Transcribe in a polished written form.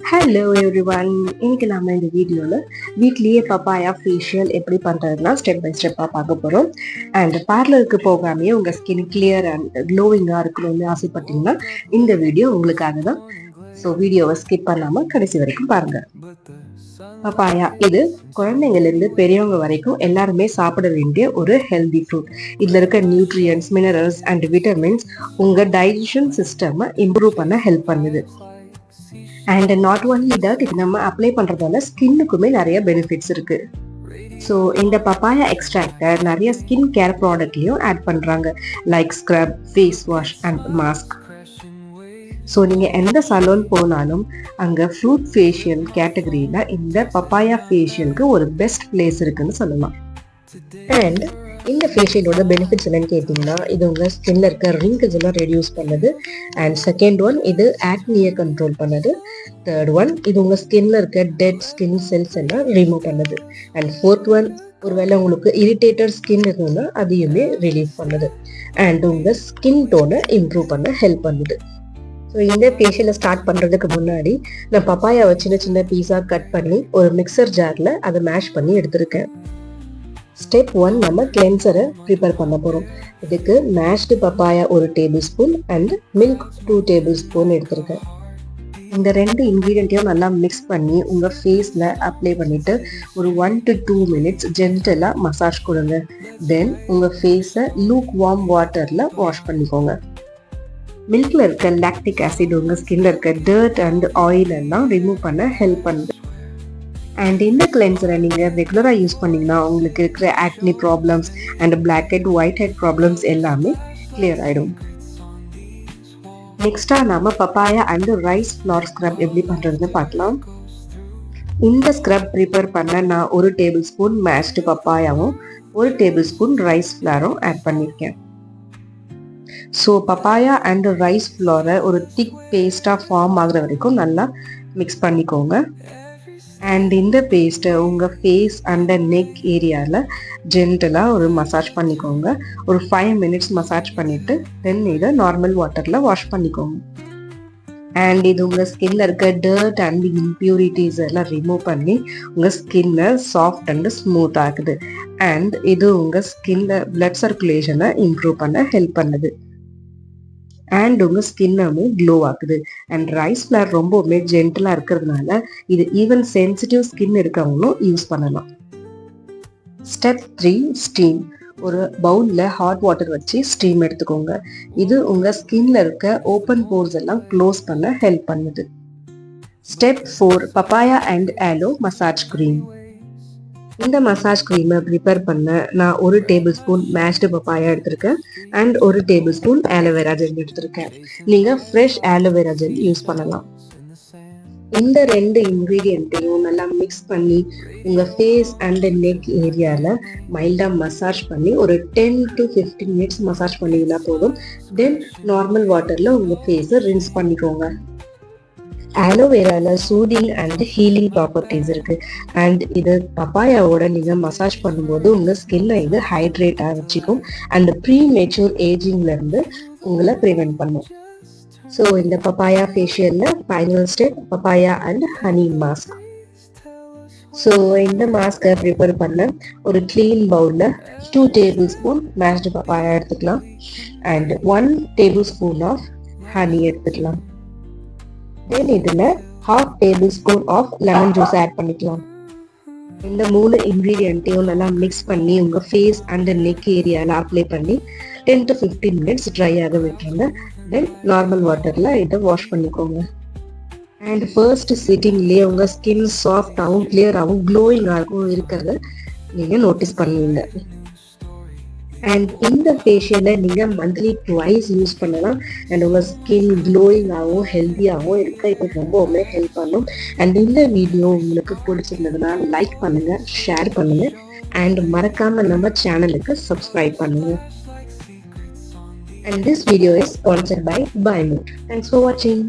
Hello everyone, இன்னைக்கு நம்ம இந்த வீடியோவில் வீட்லேயே பப்பாயா ஃபேஷியல் எப்படி பண்ணுறதுனா ஸ்டெப் பை ஸ்டெப்பாக பார்க்க போகிறோம். அண்ட் பார்லருக்கு போகாமையே உங்கள் ஸ்கின் கிளியர் அண்ட் க்ளோவிங்காக இருக்கணும்னு ஆசைப்பட்டீங்கன்னா இந்த வீடியோ உங்களுக்காக தான். ஸோ வீடியோவை ஸ்கிப் பண்ணாமல் கடைசி வரைக்கும் பாருங்கள். பப்பாயா இது குழந்தைங்கலேருந்து பெரியவங்க வரைக்கும் எல்லாருமே சாப்பிட வேண்டிய ஒரு ஹெல்தி ஃப்ரூட். இதில் இருக்க நியூட்ரியன்ஸ், மினரல்ஸ் அண்ட் விட்டமின்ஸ் உங்கள் டைஜஷன் சிஸ்டமை இம்ப்ரூவ் பண்ண ஹெல்ப் பண்ணுது. அண்ட் நாட் ஒன்லி தட், இது நம்ம அப்ளை பண்ணுறதால ஸ்கின்னுக்குமே நிறைய பெனிஃபிட்ஸ் இருக்கு. ஸோ இந்த பப்பாயா எக்ஸ்ட்ராக்டை நிறைய ஸ்கின் கேர் ப்ராடக்ட்லையும் ஆட் பண்ணுறாங்க, like scrub, face wash and mask. So நீங்கள் எந்த சலூன் போனாலும் அங்கே ஃப்ரூட் ஃபேஷியல் கேட்டகரியில் இந்த பப்பாயா ஃபேஷியலுக்கு ஒரு பெஸ்ட் பிளேஸ் இருக்குன்னு சொல்லலாம். அண்ட் இந்த ஃபேஷியலோட பெனிஃபிட்ஸ் என்னன்னு கேட்டிங்கன்னா, இது உங்கள் ஸ்கின்ல இருக்க ரிங்கிள்ஸ் எல்லாம் ரெடியூஸ் பண்ணுது. அண்ட் செகண்ட் ஒன், இது ஆக்னியை கண்ட்ரோல் பண்ணுது. தேர்ட் ஒன், இது உங்கள் ஸ்கின்ல இருக்க டெட் ஸ்கின் செல்ஸ் எல்லாம் ரிமூவ் பண்ணுது. அண்ட் ஃபோர்த் ஒன், ஒருவேளை உங்களுக்கு இரிட்டேட்டட் ஸ்கின் இருந்ததுன்னா அதையுமே ரிலீவ் பண்ணுது. அண்ட் உங்கள் ஸ்கின் டோனை இம்ப்ரூவ் பண்ண ஹெல்ப் பண்ணுது. ஸோ இந்த ஃபேஷியலை ஸ்டார்ட் பண்ணுறதுக்கு முன்னாடி நான் பப்பாயாவை சின்ன சின்ன பீஸாக கட் பண்ணி ஒரு மிக்சர் ஜாரில் அதை மேஷ் பண்ணி எடுத்திருக்கேன். ஸ்டெப் 1, நம்ம கிளென்சரை ப்ரிப்பேர் பண்ண போகிறோம். இதுக்கு mashed papaya 1 table spoon and milk 2 table spoon எடுத்திருக்கேன். இந்த 2 இன்க்ரீடியண்ட்டையும் நல்லா மிக்ஸ் பண்ணி உங்கள் ஃபேஸில் அப்ளை பண்ணிவிட்டு ஒரு 1 to 2 minutes ஜென்டலாக மசாஜ் கொடுங்க. தென் உங்கள் ஃபேஸை லூக் வார்ம் வாட்டரில் வாஷ் பண்ணிக்கோங்க. மில்கில் இருக்க லாக்டிக் ஆசிட் உங்கள் ஸ்கின்ல இருக்க டர்ட் அண்ட் ஆயில் எல்லாம் ரிமூவ் பண்ண ஹெல்ப் பண்ணுது. அண்ட் இந்த கிளென்சரை நீங்கள் ரெகுலராக யூஸ் பண்ணிங்கன்னா உங்களுக்கு இருக்கிற acne problems and blackhead, whitehead problems எல்லாமே கிளியர் ஆகிடும். நெக்ஸ்ட்டாக நாம் papaya and rice flour scrub எப்படி பண்ணுறதுன்னு பார்க்கலாம். இந்த ஸ்க்ரப் ப்ரிப்பேர் பண்ண நான் 1 டேபிள் ஸ்பூன் மேஷ்டு பப்பாயாவும் 1 டேபிள் ஸ்பூன் ரைஸ் ஃப்ளாரும் ஆட் பண்ணியிருக்கேன். ஸோ பப்பாயா அண்ட் ரைஸ் ஃப்ளாரை ஒரு திக் பேஸ்டாக ஃபார்ம் ஆகுற வரைக்கும் நல்லா மிக்ஸ் பண்ணிக்கோங்க. அண்ட் இந்த பேஸ்ட்டை உங்கள் ஃபேஸ் அண்ட் நெக் ஏரியாவில் ஜென்டலாக ஒரு மசாஜ் பண்ணிக்கோங்க. ஒரு 5 minutes மசாஜ் பண்ணிவிட்டு தென் இதை நார்மல் வாட்டரில் வாஷ் பண்ணிக்கோங்க. அண்ட் இது உங்கள் ஸ்கின்ல இருக்க டர்ட் அண்ட் இம்பியூரிட்டிஸ் எல்லாம் ரிமூவ் பண்ணி உங்கள் ஸ்கின்னை சாஃப்ட் அண்ட் ஸ்மூத் ஆகுது. அண்ட் இது உங்கள் ஸ்கின்ல பிளட் சர்க்குலேஷனை இம்ப்ரூவ் பண்ண ஹெல்ப் பண்ணுது. அண்ட் உங்கள் ஸ்கின்னுமே க்ளோ ஆகுது. அண்ட் ரைஸ் ஃப்ளார் ரொம்பவுமே ஜென்டலாக இருக்கிறதுனால இது ஈவன் சென்சிட்டிவ் ஸ்கின் இருக்கவங்களும் யூஸ் பண்ணலாம். Step 3, steam. ஒரு பவுலில் ஹாட் வாட்டர் வச்சு ஸ்டீம் எடுத்துக்கோங்க. இது உங்கள் ஸ்கின்ல இருக்க ஓப்பன் போர்ஸ் எல்லாம் க்ளோஸ் பண்ண ஹெல்ப் பண்ணுது. Step 4, papaya and aloe massage cream. இந்த மசாஜ் க்ரீமை ப்ரிப்பேர் பண்ண நான் 1 டேபிள் ஸ்பூன் மேஷ்டு பப்பாயா எடுத்திருக்கேன் and 1 tablespoon aloe vera gel எடுத்திருக்கேன். நீங்கள் ஃப்ரெஷ் ஆலோவேரா ஜெல் யூஸ் பண்ணலாம். இந்த 2 இன்க்ரீடியண்ட்டையும் நல்லா மிக்ஸ் பண்ணி உங்கள் ஃபேஸ் அண்ட் நெக் ஏரியாவில் மைல்டாக மசாஜ் பண்ணி ஒரு 10 to 15 minutes மசாஜ் பண்ணிங்கன்னா போதும். தென் நார்மல் வாட்டரில் உங்கள் ஃபேஸை ரின்ஸ் பண்ணிக்கோங்க. ஆலோவேரால சூதிங் அண்ட் ஹீலிங் ப்ராப்பர்ட்டிஸ் இருக்கு. அண்ட் இது பப்பாயாவோட நீங்க மசாஜ் பண்ணும்போது உங்க ஸ்கின்னை இது ஹைட்ரேட்டாக வச்சுக்கும் அண்ட் ப்ரீ மெச்சூர் ஏஜிங்ல இருந்து உங்களை ப்ரிவென்ட் பண்ணும். ஸோ இந்த பப்பாயா ஃபேஷியல்ல final step papaya and honey mask. So இந்த மாஸ்கை ப்ரிப்பேர் பண்ண ஒரு க்ளீன் பவுலில் 2 டேபிள் ஸ்பூன் மேஷ்டு பப்பாயா எடுத்துக்கலாம் and 1 tablespoon of honey எடுத்துக்கலாம். தென் இதில் 1/2 tablespoon of lemon juice add பண்ணிக்கலாம். இந்த 3 இன்க்ரீடியண்ட்டையும் நல்லா மிக்ஸ் பண்ணி உங்கள் ஃபேஸ் அண்ட் நெக் ஏரியாவில் அப்ளை பண்ணி 10 to 15 minutes ட்ரை ஆக விட்டுருங்க. தென் நார்மல் வாட்டரில் இதை வாஷ் பண்ணிக்கோங்க. அண்ட் ஃபர்ஸ்ட் சிட்டிங்லேயே உங்கள் ஸ்கின் சாஃப்டாகவும் கிளியராகவும் க்ளோயிங்காகவும் இருக்கிறத நீங்கள் நோட்டீஸ் பண்ணுவீங்க. அண்ட் இந்த ஃபேஷியலை நீங்கள் மந்த்லி 2 யூஸ் பண்ணலாம். அண்ட் உங்கள் ஸ்கின் க்ளோயிங்காகவும் ஹெல்த்தியாகவும் இருக்க இது ரொம்பவுமே ஹெல்ப் பண்ணும். அண்ட் இந்த வீடியோ உங்களுக்கு பிடிச்சிருந்ததுன்னா லைக் பண்ணுங்கள், ஷேர் பண்ணுங்கள் அண்ட் மறக்காமல் நம்ம சேனலுக்கு சப்ஸ்கிரைப் பண்ணுங்கள். And this video is sponsored by bye mood. Thanks for வாட்சிங்.